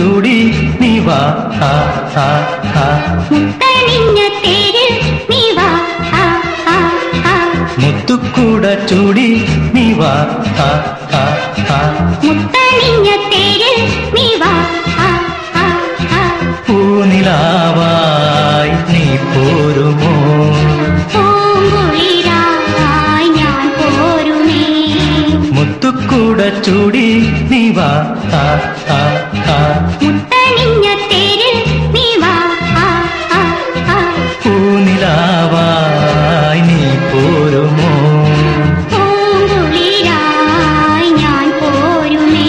ചൂടി നീ വാ മുത്തണിഞ്ഞ തേരിൽ നീ വാ മുത്തുക്കൂട ചൂടി നീ വാ മുത്തണിഞ്ഞ തേരിൽ നീ വാ പൂനിലാവായി നീ പോരുമോ പൂങ്കുളിരായി ഞാൻ പോരുമേ മുത്തുക്കൂട ചൂടി നീ വാ മുത്തണിഞ്ഞ തേരിൽ നീ വാ പൂനിലാവായി നീ പോരുമോ പൂങ്കുളിരായി ഞാൻ പോരുമേ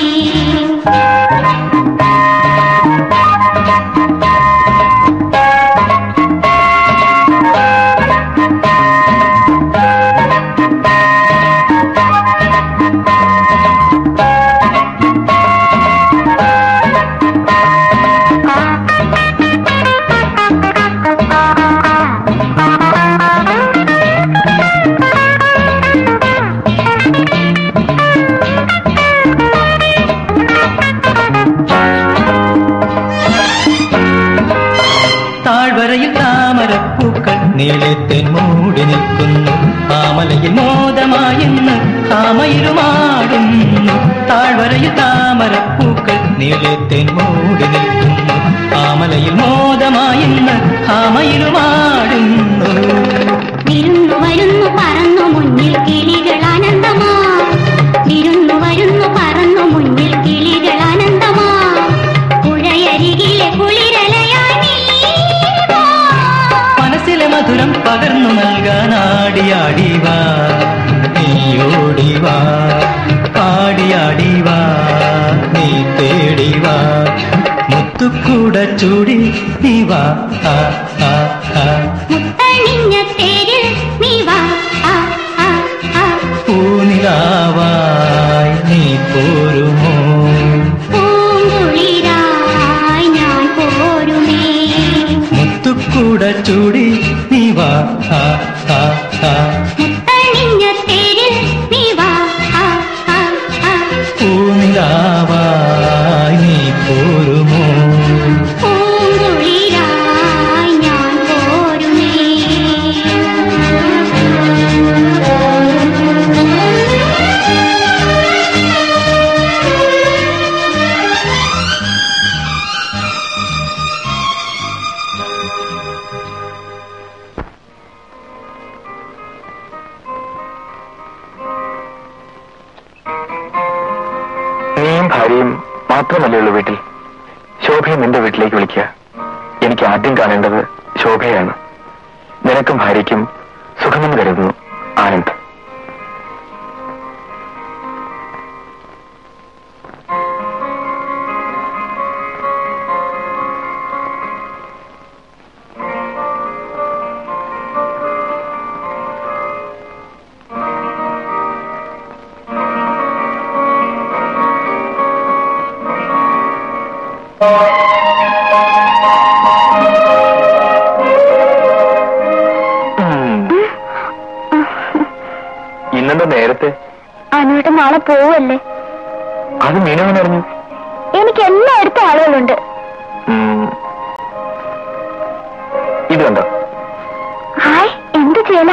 താഴ്വരയിൽ താമരപ്പൂക്കൾ നീളത്തിൽ മൂടി നിൽക്കുന്നു താമലയിൽ മോദമായിന്ന് താമയിലുമാടുന്നു താഴ്വരയിൽ താമരപ്പൂക്കൾ നീളത്തിൽ മൂടി നിൽക്കുന്നു താമലയിൽ മോദമായിന്ന് താമയിലുമാടുന്നു വിരുന്നു വരുന്നു പറന്നു മുന്നിൽ കിളികൾ ആനന്ദമാ വിരുന്നു വരുന്നു പറന്നു മുന്നിൽ കിളികൾ ആനന്ദമാ പുഴയരികിലെ കുളിരലയായി മനസ്സിലെ മധുരം പകർന്നു നൽകാൻ ആടിയാടിവാ നീയോടിവാ പാടിയാടിവാ നീ തേടിവാ മുത്തുക്കൂട ചൂടി നീ വാ മുത്തണിഞ്ഞ തേരിൽ നീ വാ പൂനിലാവായി നീ പോരുമോ പൂങ്കുളിരായി ഞാൻ പോരുമേ മുത്തുക്കൂട ചൂടി നീ വാ മുത്തണിഞ്ഞ തേരിൽ നീ വാ പൂനിലാവായി നീ പോരുമോ പൂങ്കുളിരായി ഞാൻ പോരുമേ നീയും ഭാര്യയും മാത്രമല്ലേ ഉള്ളൂ വീട്ടിൽ ശോഭയും എന്റെ വീട്ടിലേക്ക് വിളിക്കുക എനിക്ക് ആദ്യം കാണേണ്ടത് ശോഭയാണ് നിനക്കും ഭാര്യയ്ക്കും സുഖമെന്ന് കരുതുന്നു ആനന്ദ് ഇന്നെന്താ നേരത്തെ അനുവേട്ടൻ നാളെ പോവല്ലേ അത് മീനവൻ അറിഞ്ഞു എനിക്ക് എല്ലായിടത്തും ആളുകളുണ്ട് ഇത് കണ്ടോ ഹായ് എന്ത് ചെയ്യല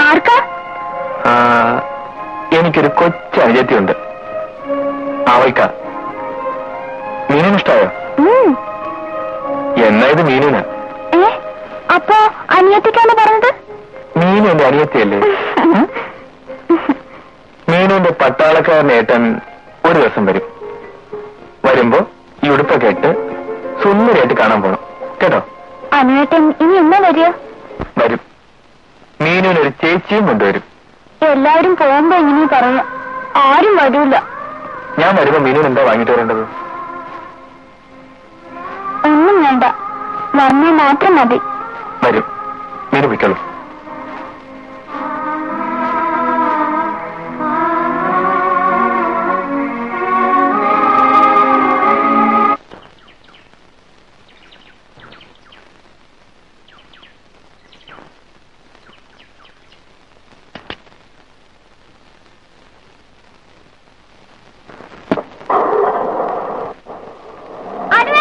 ആർക്കാ എനിക്കൊരു കൊച്ചു അനുജത്തിയുണ്ട് അവൾക്കാ മീനിന് ഇഷ്ടായോ എന്നാ ഇത് മീനിനാ അപ്പോ അനിയത്തിക്കാണ് പറഞ്ഞത് മീനു എന്റെ അനിയത്തിയല്ലേ മീനുവിന്റെ പട്ടാളക്കാരനേട്ടൻ ഒരു ദിവസം വരും വരുമ്പോ ഈ ഉടുപ്പൊക്കെ ഇട്ട് സുന്ദരിയായിട്ട് കാണാൻ പോണം കേട്ടോ അനുവേട്ടൻ ഇനി എന്നാ വരിക വരും മീനുവിനൊരു ചേച്ചിയും കൊണ്ടുവരും എല്ലാവരും പോകുമ്പോ ഇങ്ങനെ പറയാ ആരും വരൂല ഞാൻ വരുമ്പോ മീനുവിന് എന്താ വാങ്ങിട്ട് വരേണ്ടത് ഒന്നും വേണ്ട വന്നാൽ മാത്രം മതി വരും മീനു പൊയ്ക്കോളൂ Anu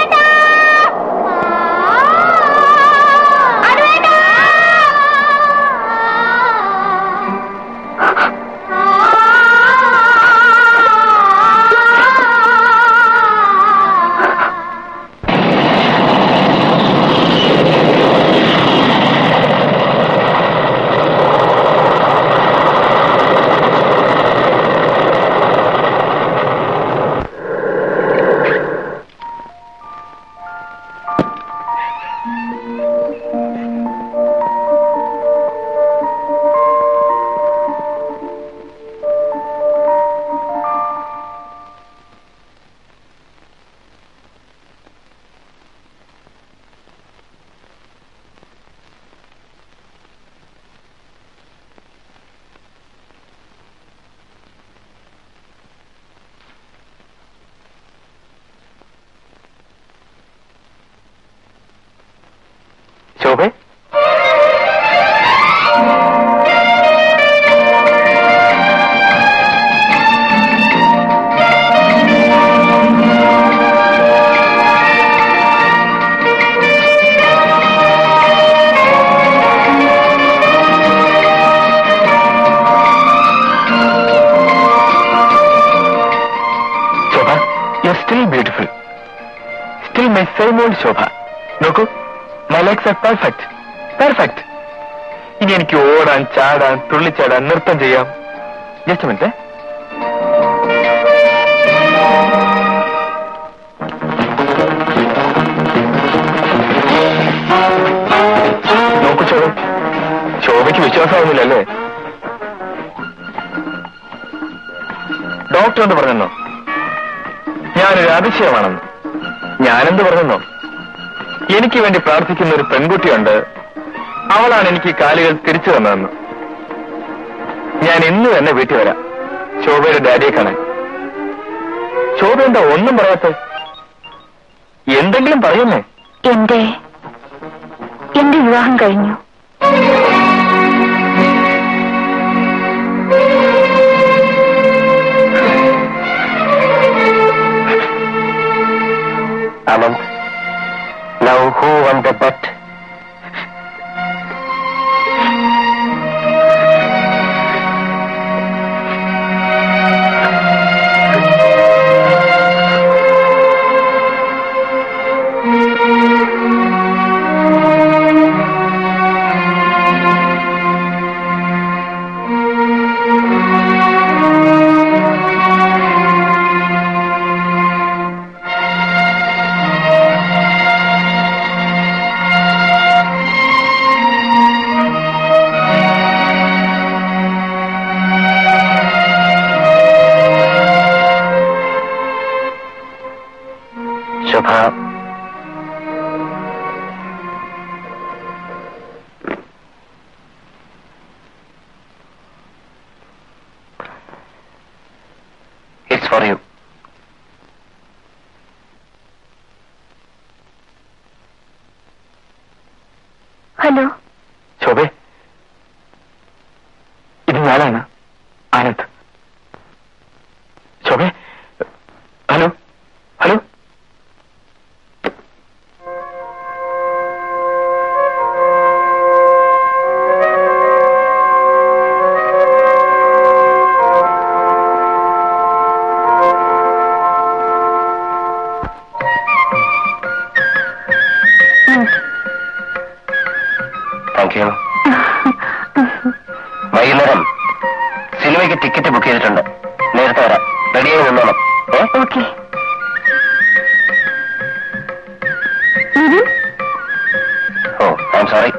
Still my same old Shobha. നോക്കൂ, my legs are perfect. Perfect. ഇനി എനിക്ക് ഓടാൻ, ചാടാൻ, തുള്ളിച്ചാടാൻ, നൃത്തം ചെയ്യാം. Just minute. നോക്കൂ ശോഭ, ശോഭയ്ക്ക് വിശ്വാസമാവുന്നില്ലല്ലേ? ഡോക്ടർ എന്ത് പറഞ്ഞെന്നോ? ഞാനൊരു അതിശയമാണെന്ന്. ഞാനെന്ത് പറഞ്ഞെന്നോ? എനിക്ക് വേണ്ടി പ്രാർത്ഥിക്കുന്ന ഒരു പെൺകുട്ടിയുണ്ട്, അവളാണ് എനിക്ക് കാലുകൾ തിരിച്ചു തന്നതെന്ന്. ഞാൻ ഇന്ന് തന്നെ വീട്ടിൽ വരാം ശോഭയുടെ ഡാഡിയെ കാണാൻ. ശോഭ എന്താ ഒന്നും പറയാത്ത? എന്തെങ്കിലും പറയുന്നേ? എന്റെ വിവാഹം കഴിഞ്ഞു. Anand, now who won the bet? Shobha, it's for you. Hello ശോഭേ, ഇത് ഞാനാണ് ആനന്ദ്. ശോഭേ, ഹലോ ഹലോ. Thank you. വൈകുന്നേരം സിനിമയ്ക്ക് ടിക്കറ്റ് ബുക്ക് ചെയ്തിട്ടുണ്ട്. നേരത്തെ വരാം. റെഡിയായി നിന്നോണം. Okay. Oh, I'm sorry.